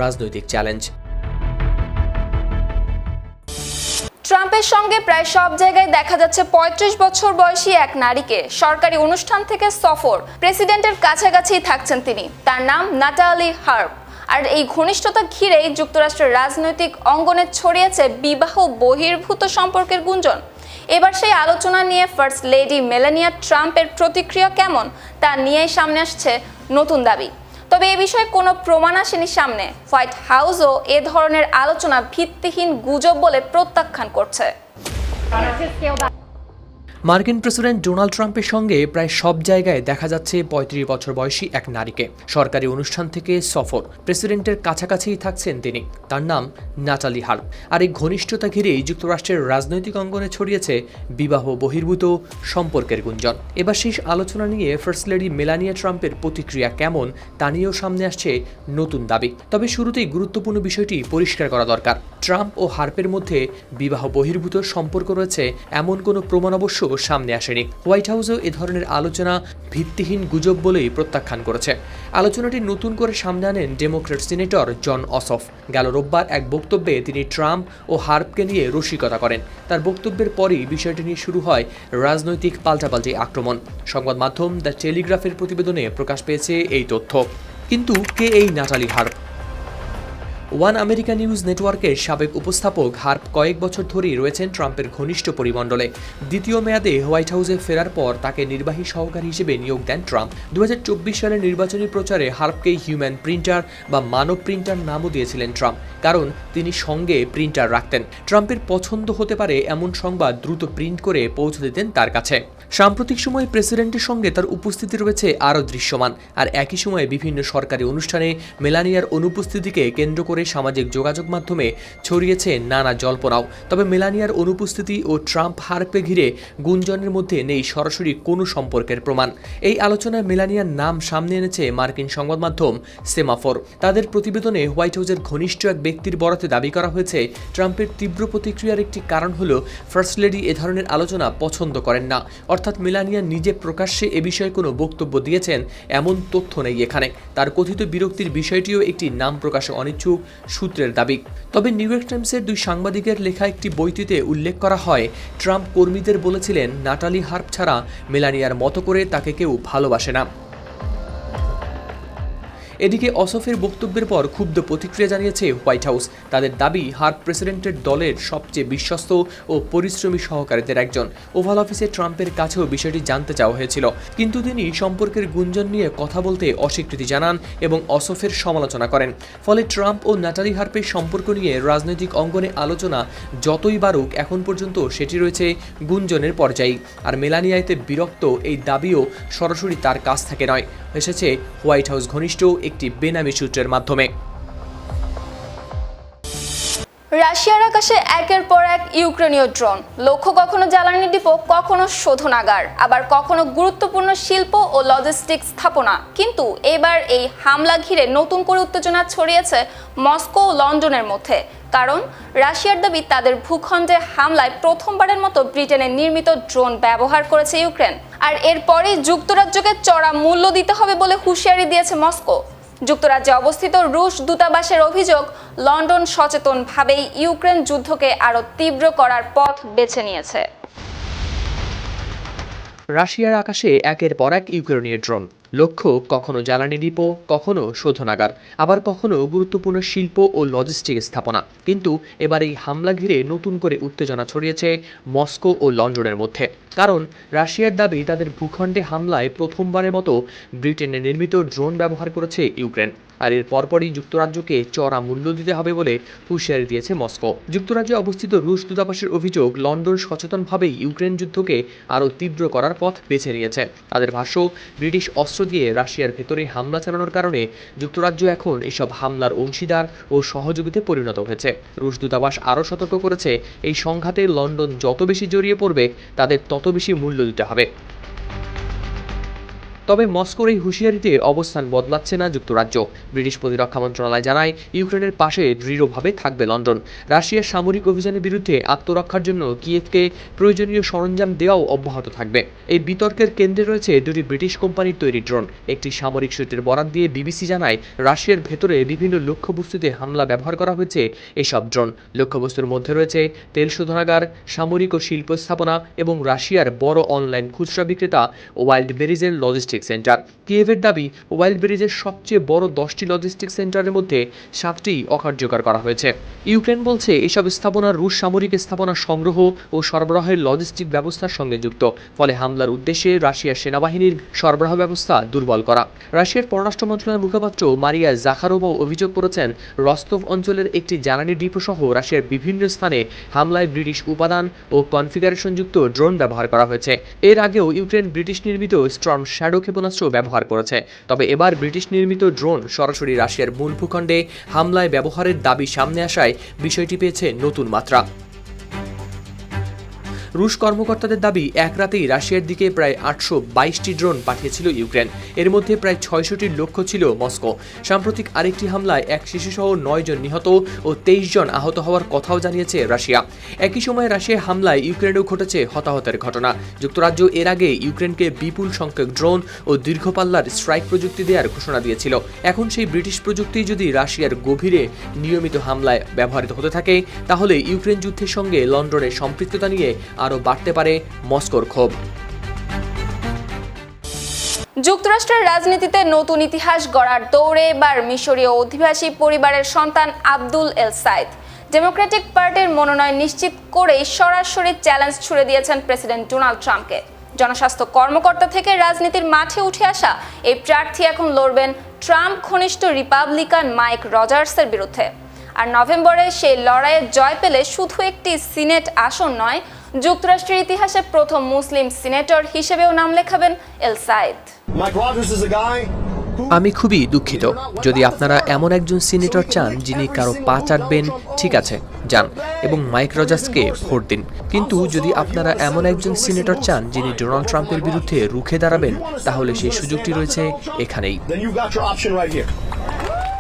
রাজনৈতিক চ্যালেঞ্জ। ট্রাম্পের সঙ্গে প্রায় সব জায়গায় দেখা যাচ্ছে 35 বছর বয়সী এক নারীকে। সরকারি অনুষ্ঠান থেকে সফর, প্রেসিডেন্টের কাছাকাছি থাকছেন তিনি। তার নাম নাটালি হার্প। আর এই ঘনিষ্ঠতা ঘিরেই যুক্তরাষ্ট্রের রাজনৈতিক অঙ্গনে ছড়িয়েছে বিবাহ বহির্ভূত সম্পর্কের গুঞ্জন। এবার সেই আলোচনা নিয়ে ফার্স্ট লেডি মেলানিয়া ট্রাম্পের প্রতিক্রিয়া কেমন তা নিয়েই সামনে আসছে নতুন দাবি। তবে এ বিষয়ে কোনো প্রমাণ আসেনি সামনে। হোয়াইট হাউসও এ ধরনের আলোচনা ভিত্তিহীন গুজব বলে প্রত্যাখ্যান করছে। মার্কিন প্রেসিডেন্ট ডোনাল্ড ট্রাম্পের সঙ্গে প্রায় সব জায়গায় দেখা যাচ্ছে 35 বছর বয়সী এক নারীকে। সরকারি অনুষ্ঠান থেকে সফর, প্রেসিডেন্টের কাছাকাছিই থাকছেন তিনি। তার নাম নাটালি হার্প। আর এই ঘনিষ্ঠতা ঘিরেই যুক্তরাষ্ট্রের রাজনৈতিক অঙ্গনে ছড়িয়েছে বিবাহ বহির্ভূত সম্পর্কের গুঞ্জন। এবার শেষ আলোচনা নিয়ে ফার্স্ট লেডি মেলানিয়া ট্রাম্পের প্রতিক্রিয়া কেমন তা নিয়েও সামনে আসছে নতুন দাবি। তবে শুরুতেই গুরুত্বপূর্ণ বিষয়টি পরিষ্কার করা দরকার, ট্রাম্প ও হার্পের মধ্যে বিবাহ বহির্ভূত সম্পর্ক রয়েছে এমন কোনো প্রমাণ অবশ্য সামনে আসেনি। হোয়াইট হাউসেও এ ধরনের আলোচনা ভিত্তিহীন গুজব বলেই প্রত্যাখ্যান করেছে। আলোচনাটি নতুন করে সামনে আনেন ডেমোক্র্যাট সিনেটর জন অসফ। গেল রোববার এক বক্তব্যে তিনি ট্রাম্প ও হার্পকে নিয়ে রসিকতা করেন। তার বক্তব্যের পরই বিষয়টি নিয়ে শুরু হয় রাজনৈতিক পাল্টাপাল্টি আক্রমণ। সংবাদ মাধ্যম দ্য টেলিগ্রাফের প্রতিবেদনে প্রকাশ পেয়েছে এই তথ্য। কিন্তু কে এই Natalie harp? One America news নেটওয়ার্কের সাবেক উপস্থাপক হার্প কয়েক বছর ধরেই রয়েছেন ট্রাম্পের ঘনিষ্ঠ পরিমণ্ডলে। দ্বিতীয় মেয়াদে হোয়াইট হাউসে ফেরার পর তাকে নির্বাহী সহকারী হিসেবে নিয়োগ দেন ট্রাম্প। 2024 সালের নির্বাচনী প্রচারে হার্পকে হিউম্যান প্রিন্টার বা মানব প্রিন্টার নামও দিয়েছিলেন ট্রাম্প, কারণ তিনি সঙ্গে প্রিন্টার রাখতেন। ট্রাম্পের পছন্দ হতে পারে এমন সংবাদ দ্রুত প্রিন্ট করে পৌঁছে দিতেন তার কাছে। সাম্প্রতিক সময়ে প্রেসিডেন্টের সঙ্গে তার উপস্থিতি রয়েছে আরও দৃশ্যমান, আর একই সময়ে বিভিন্ন সরকারি অনুষ্ঠানে মেলানিয়ার অনুপস্থিতিকে কেন্দ্র করে সামাজিক যোগাযোগ মাধ্যমে ছড়িয়েছে নানা জল্পনাও। তবে মেলানিয়ার অনুপস্থিতি ও ট্রাম্প হার্পকে ঘিরে গুঞ্জনের মধ্যে নেই সরাসরি কোনো সম্পর্কের প্রমাণ। এই আলোচনায় মেলানিয়ার নাম সামনে এনেছে মার্কিন সংবাদ মাধ্যম সেমাফোর। তাদের প্রতিবেদনে হোয়াইট হাউসের ঘনিষ্ঠ এক ব্যক্তির বরাতে দাবি করা হয়েছে, ট্রাম্পের তীব্র প্রতিক্রিয়ার একটি কারণ হল ফার্স্ট লেডি এ ধরনের আলোচনা পছন্দ করেন না। অর্থাৎ মেলানিয়া নিজে প্রকাশ্যে এ বিষয়ে কোনো বক্তব্য দিয়েছেন এমন তথ্য নেই এখানে। তার কথিত বিরক্তির বিষয়টিও একটি নাম প্রকাশে অনিচ্ছুক সূত্রের দাবি। তবে নিউ ইয়র্ক টাইমসের দুই সাংবাদিকের লেখা একটি বইটিতে উল্লেখ করা হয়, ট্রাম্প কর্মীদের বলেছিলেন নাটালি হার্প ছাড়া মেলানিয়ার মতো করে তাকে কেউ ভালোবাসে না। এদিকে অসফের বক্তব্যের পর ক্ষুব্ধ প্রতিক্রিয়া জানিয়েছে হোয়াইট হাউস। তাদের দাবি, হার্প প্রেসিডেন্টের দলের সবচেয়ে বিশ্বস্ত ও পরিশ্রমী সহকারীদের একজন। ওভাল অফিসে ট্রাম্পের কাছেও বিষয়টি জানতে চাওয়া হয়েছিল, কিন্তু তিনি সম্পর্কের গুঞ্জন নিয়ে কথা বলতে অস্বীকৃতি জানান এবং অসফের সমালোচনা করেন। ফলে ট্রাম্প ও নাটালি হার্পের সম্পর্ক নিয়ে রাজনৈতিক অঙ্গনে আলোচনা যতই বাড়ুক, এখন পর্যন্ত সেটি রয়েছে গুঞ্জনের পর্যায়ে। আর মেলানিয়া এতে বিরক্ত এই দাবিও সরাসরি তার কাছ থেকে নয়, এসেছে হোয়াইট হাউস ঘনিষ্ঠ একটি বেনামি সূত্রের মাধ্যমে। রাশিয়ার আকাশে একের পর এক ইউক্রেনীয় ড্রোন, লক্ষ্য কখনো জ্বালানি ডিপো, কখনো শোধনাগার, আবার কখনো গুরুত্বপূর্ণ শিল্প ও লজিস্টিক্স স্থাপনা। কিন্তু এবার এই হামলা ঘিরে নতুন করে উত্তেজনা ছড়িয়েছে মস্কো ও লন্ডনের মধ্যে। কারণ রাশিয়ার দাবি, তাদের ভূখণ্ডে হামলায় প্রথমবারের মতো ব্রিটেনের নির্মিত ড্রোন ব্যবহার করেছে ইউক্রেন। আর এরপরেই যুক্তরাজ্যকে চড়া মূল্য দিতে হবে বলে হুঁশিয়ারি দিয়েছে মস্কো। যুক্তরাজ্যে অবস্থিত রুশ দূতাবাসের অভিযোগ, লন্ডন সচেতনভাবেই ইউক্রেন যুদ্ধকে আরও তীব্র করার পথ বেছে নিয়েছে। রাশিয়ার আকাশে একের পর এক ইউক্রেনীয় ড্রোন, লক্ষ্য কখনো জ্বালানি ডিপো, কখনো শোধনাগার, আবার কখনো গুরুত্বপূর্ণ শিল্প ও লজিস্টিক স্থাপনা। কিন্তু এবার এই হামলা ঘিরে নতুন করে উত্তেজনা ছড়িয়েছে মস্কো ও লন্ডনের মধ্যে। কারণ রাশিয়ার দাবি, তাদের ভূখণ্ডে হামলায় প্রথমবারের মতো ব্রিটেনে নির্মিত ড্রোন ব্যবহার করেছে ইউক্রেন। আর এর পরপরই যুক্তরাজ্যকে চড়া মূল্য দিতে হবে বলে হুঁশিয়ারি দিয়েছে মস্কো। যুক্তরাজ্যে অবস্থিত রুশ দূতাবাসের অভিযোগ, লন্ডন সচেতনভাবেই ইউক্রেন যুদ্ধকে আরও তীব্র করার পথ বেছে নিয়েছে। তাদের ভাষ্য, ব্রিটিশ অস্ত্র দিয়ে রাশিয়ার ভেতরে হামলা চালানোর কারণে যুক্তরাজ্য এখন এসব হামলার অংশীদার ও সহযোগীতে পরিণত হয়েছে। রুশ দূতাবাস আরও সতর্ক করেছে, এই সংঘাতে লন্ডন যত বেশি জড়িয়ে পড়বে, তাদের তত বেশি মূল্য দিতে হবে। তবে মস্কোর এই হুঁশিয়ারিতে অবস্থান বদলাচ্ছে না যুক্তরাজ্য। ব্রিটিশ প্রতিরক্ষা মন্ত্রণালয় জানায়, ইউক্রেনের পাশে দৃঢ়ভাবে থাকবে লন্ডন। রাশিয়ার সামরিক অভিযানের বিরুদ্ধে আত্মরক্ষার জন্য কিয়েভকে প্রয়োজনীয় সরঞ্জাম দেওয়াও অব্যাহত থাকবে। এই বিতর্কের কেন্দ্রে রয়েছে দুটি ব্রিটিশ কোম্পানির তৈরি ড্রোন। একটি সামরিক সূত্রের বরাত দিয়ে বিবিসি জানায়, রাশিয়ার ভেতরে বিভিন্ন লক্ষ্যবস্তুতে হামলা ব্যবহার করা হয়েছে এসব ড্রোন। লক্ষ্যবস্তুর মধ্যে রয়েছে তেল শোধনাগার, সামরিক ও শিল্প স্থাপনা এবং রাশিয়ার বড় অনলাইন খুচরা বিক্রেতা ওয়াইল্ড বেরিজের লজিস্টিক সেন্টার। কিয়েভের দাবি, ওয়াইল্ড বেরিজের সবচেয়ে বড় 10টি লজিস্টিক সেন্টারের মধ্যে 7টি অকার্যকর করা হয়েছে। ইউক্রেন বলছে, এসব স্থাপনা রুশ সামরিক স্থাপনা সংগ্রহ ও সরবরাহের লজিস্টিক ব্যবস্থার সঙ্গে যুক্ত। ফলে হামলার উদ্দেশ্যে রাশিয়ার সেনাবাহিনীর সরবরাহ ব্যবস্থা দুর্বল করা। রাশিয়ার পররাষ্ট্র মন্ত্রণালয়ের মুখপাত্র মারিয়া জাখারোভা অভিযোগ করেছেন, রস্তভ অঞ্চলের একটি জ্বালানি ডিপো সহ রাশিয়ার বিভিন্ন স্থানে হামলায় ব্রিটিশ উপাদান ও কনফিগারেশনযুক্ত ড্রোন ব্যবহার করা হয়েছে। এর আগেও ইউক্রেন ব্রিটিশ নির্মিত স্টর্ম শ্যাডো ক্ষেপণাস্ত্র ব্যবহার করেছে। তবে এবার ব্রিটিশ নির্মিত ড্রোন সরাসরি রাশিয়ার মূল ভূখণ্ডে হামলায় ব্যবহারের দাবি সামনে আসায় বিষয়টি পেয়েছে নতুন মাত্রা। রুশ কর্মকর্তাদের দাবি, এক রাতেই রাশিয়ার দিকে প্রায় 822টি ড্রোন পাঠিয়েছিল ইউক্রেন। এর মধ্যে প্রায় 600টির লক্ষ্য ছিল মস্কো। সাম্প্রতিক আরেকটি হামলায় এক শিশুসহ 9 জন নিহত ও 23 জন আহত হওয়ার কথাও জানিয়েছে রাশিয়া। একই সময় রাশিয়ার হামলায় ইউক্রেনেও ঘটেছে হতাহতের ঘটনা। যুক্তরাজ্য এর আগে ইউক্রেনকে বিপুল সংখ্যক ড্রোন ও দীর্ঘপাল্লার স্ট্রাইক প্রযুক্তি দেওয়ার ঘোষণা দিয়েছিল। এখন সেই ব্রিটিশ প্রযুক্তি যদি রাশিয়ার গভীরে নিয়মিত হামলায় ব্যবহৃত হতে থাকে, তাহলে ইউক্রেন যুদ্ধের সঙ্গে লন্ডনের সম্পৃক্ততা নিয়ে আরও বাড়তে পারে মস্কোর ক্ষোভ। যুক্তরাষ্ট্রের রাজনীতিতে নতুন ইতিহাস গড়ার দৌড়ে এবার মিশরীয় অধিবাসী পরিবারের সন্তান আব্দুল এল সাইদ ডেমোক্রেটিক পার্টির মনোনয়ন নিশ্চিত করেই সরাসরি চ্যালেঞ্জ ছুড়ে দিয়েছেন প্রেসিডেন্ট ডোনাল্ড ট্রাম্পকে। জনস্বাস্থ্য কর্মকর্তা থেকে রাজনীতির মাঠে উঠে আসা এই প্রার্থী এখন লড়বেন ট্রাম্প ঘনিষ্ঠ রিপাবলিকান মাইক রজার্সের বিরুদ্ধে। আর নভেম্বরে সেই লড়াইয়ে জয় পেলে শুধু একটি সিনেট আসন নয়, যুক্তরাষ্ট্রের ইতিহাসে প্রথম মুসলিম সিনেটর হিসেবেও নাম লেখাবেন এল সাইদ। আমি খুবই দুঃখিত। যদি আপনারা এমন একজন সিনেটর চান যিনি কারো পা চাটবেন, ঠিক আছে, যান এবং মাইক রজার্সকে ভোট দিন। কিন্তু যদি আপনারা এমন একজন সিনেটর চান যিনি ডোনাল্ড ট্রাম্পের বিরুদ্ধে রুখে দাঁড়াবেন, তাহলে সেই সুযোগটি রয়েছে এখানেই।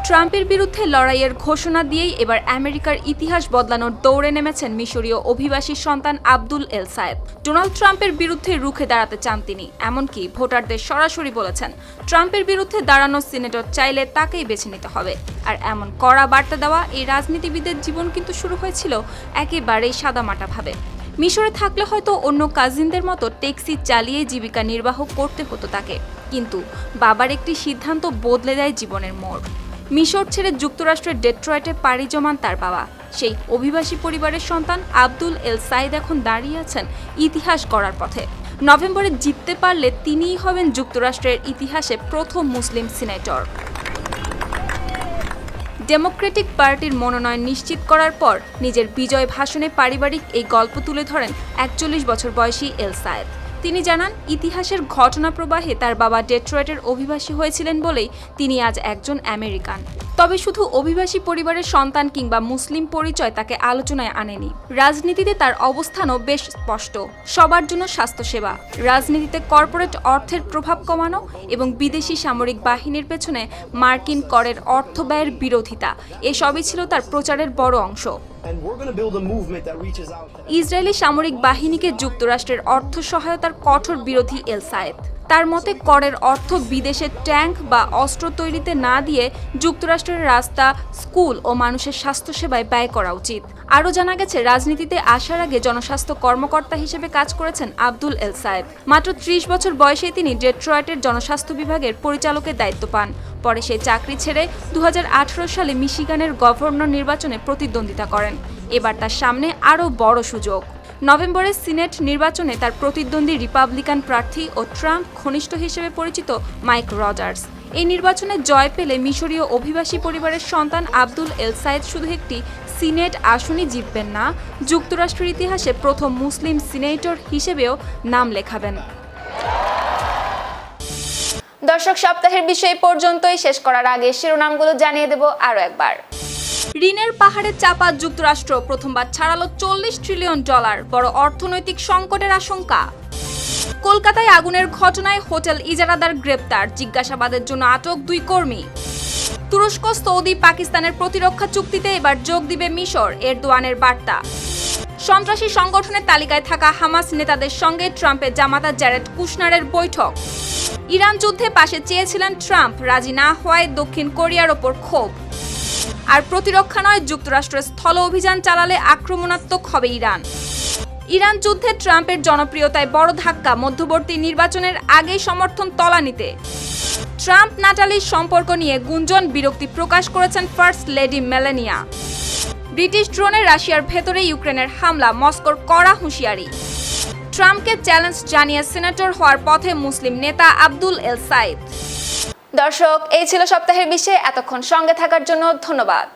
ট্রাম্পের বিরুদ্ধে লড়াইয়ের ঘোষণা দিয়েই এবার আমেরিকার ইতিহাস বদলানোর দৌড়ে নেমেছেন মিশরীয় অভিবাসী সন্তান আব্দুল এল সাইদ। ডোনাল্ড ট্রাম্পের বিরুদ্ধে রুখে দাঁড়াতে চান তিনি, এমনকি ভোটারদের সরাসরি বলেছেন ট্রাম্পের বিরুদ্ধে দাঁড়ানো সিনেটর চাইলে তাকেই বেছে নিতে হবে। আর এমন কড়া বার্তা দেওয়া এই রাজনীতিবিদের জীবন কিন্তু শুরু হয়েছিল একেবারেই সাদামাটাভাবে। মিশরে থাকলে হয়তো অন্য কাজিনদের মতো ট্যাক্সি চালিয়ে জীবিকা নির্বাহ করতে হতো তাকে, কিন্তু বাবার একটি সিদ্ধান্ত বদলে দেয় জীবনের মোড়। মিশর ছেড়ে যুক্তরাষ্ট্রের ডেট্রয়েটে পাড়ি জমান তার বাবা। সেই অভিবাসী পরিবারের সন্তান আব্দুল এল সাইদ এখন দাঁড়িয়ে আছেন ইতিহাস গড়ার পথে। নভেম্বরে জিততে পারলে তিনিই হবেন যুক্তরাষ্ট্রের ইতিহাসে প্রথম মুসলিম সিনেটর। ডেমোক্রেটিক পার্টির মনোনয়ন নিশ্চিত করার পর নিজের বিজয় ভাষণে পারিবারিক এই গল্প তুলে ধরেন 41 বছর বয়সী এল সাইদ। তিনি জানান, ইতিহাসের ঘটনা প্রবাহে তার বাবা ডেট্রয়েটের অভিবাসী হয়েছিলেন বলেই তিনি আজ একজন আমেরিকান। তবে শুধু অভিবাসী পরিবারের সন্তান কিংবা মুসলিম পরিচয় তাকে আলোচনায় আনেনি। রাজনীতিতে তার অবস্থানও বেশ স্পষ্ট, সবার জন্য স্বাস্থ্যসেবা, রাজনীতিতে কর্পোরেট অর্থের প্রভাব কমানো এবং বিদেশি সামরিক বাহিনীর পেছনে মার্কিন করের অর্থ ব্যয়ের বিরোধিতা, এসবই ছিল তার প্রচারের বড় অংশ। ইসরায়েলি সামরিক বাহিনীকে যুক্তরাষ্ট্রের অর্থ সহায়তার কঠোর বিরোধী এল সাইদ। তার মতে করের অর্থ বিদেশে ট্যাঙ্ক বা অস্ত্র তৈরিতে না দিয়ে যুক্তরাষ্ট্রের রাস্তা, স্কুল ও মানুষের স্বাস্থ্যসেবায় ব্যয় করা উচিত। আরও জানা গেছে, রাজনীতিতে আসার আগে জনস্বাস্থ্য কর্মকর্তা হিসেবে কাজ করেছেন আব্দুল এল সাইদ। মাত্র 30 বছর বয়সে তিনি ডেট্রয়েটের জনস্বাস্থ্য বিভাগের পরিচালকের দায়িত্ব পান। পরে সেই চাকরি ছেড়ে 2018 সালে মিশিগানের গভর্নর নির্বাচনে প্রতিদ্বন্দ্বিতা করেন। এবার তার সামনে আরও বড় সুযোগ। নভেম্বরে সিনেট নির্বাচনে তার প্রতিদ্বন্দ্বী রিপাবলিকান প্রার্থী ও ট্রাম্প ঘনিষ্ঠ হিসেবে পরিচিত মাইক রজার্স। এই নির্বাচনে জয় পেলে মিশরীয় অভিবাসী পরিবারের সন্তান আব্দুল এল সাইদ শুধু একটি সিনেট আসনই জিতবেন না, যুক্তরাষ্ট্রের ইতিহাসে প্রথম মুসলিম সিনেটর হিসেবেও নাম লেখাবেন। দর্শক, সপ্তাহের বিষয় পর্যন্তই। শেষ করার আগে শিরোনামগুলো জানিয়ে দেব আরও একবার। ঋণের পাহাড়ে চাপা যুক্তরাষ্ট্র, প্রথমবার ছাড়ালো $40 ট্রিলিয়ন, বড় অর্থনৈতিক সংকটের আশঙ্কা। কলকাতায় আগুনের ঘটনায় হোটেল ইজারাদার গ্রেপ্তার, জিজ্ঞাসাবাদের জন্য আটক 2 কর্মী। তুরস্ক, সৌদি, পাকিস্তানের প্রতিরক্ষা চুক্তিতে এবার যোগ দিবে মিশর, এরদোয়ানের বার্তা। সন্ত্রাসী সংগঠনের তালিকায় থাকা হামাস নেতাদের সঙ্গে ট্রাম্পের জামাতা জ্যারেড কুশনারের বৈঠক। ইরান যুদ্ধে পাশে চেয়েছিলেন ট্রাম্প, রাজি না হওয়ায় দক্ষিণ কোরিয়ার ওপর ক্ষোভ। আর প্রতিরক্ষা নয়, যুক্তরাষ্ট্রের স্থল অভিযান চালালে আক্রমণাত্মক হবে ইরান। ইরান যুদ্ধে ট্রাম্পের জনপ্রিয়তায় বড় ধাক্কা, মধ্যবর্তী নির্বাচনের আগেই সমর্থন তলানিতে। ট্রাম্প নাটালির সম্পর্ক নিয়ে গুঞ্জন, বিরক্তি প্রকাশ করেছেন ফার্স্ট লেডি মেলানিয়া। ব্রিটিশ ড্রোনে রাশিয়ার ভেতরে ইউক্রেনের হামলা, মস্কোর কড়া হুঁশিয়ারি। ট্রাম্পকে চ্যালেঞ্জ জানিয়ে সিনেটর হওয়ার পথে মুসলিম নেতা আব্দুল এল সাইদ। দর্শক, এই ছিল সপ্তাহের বিষয়ে। এতক্ষণ সঙ্গে থাকার জন্য ধন্যবাদ।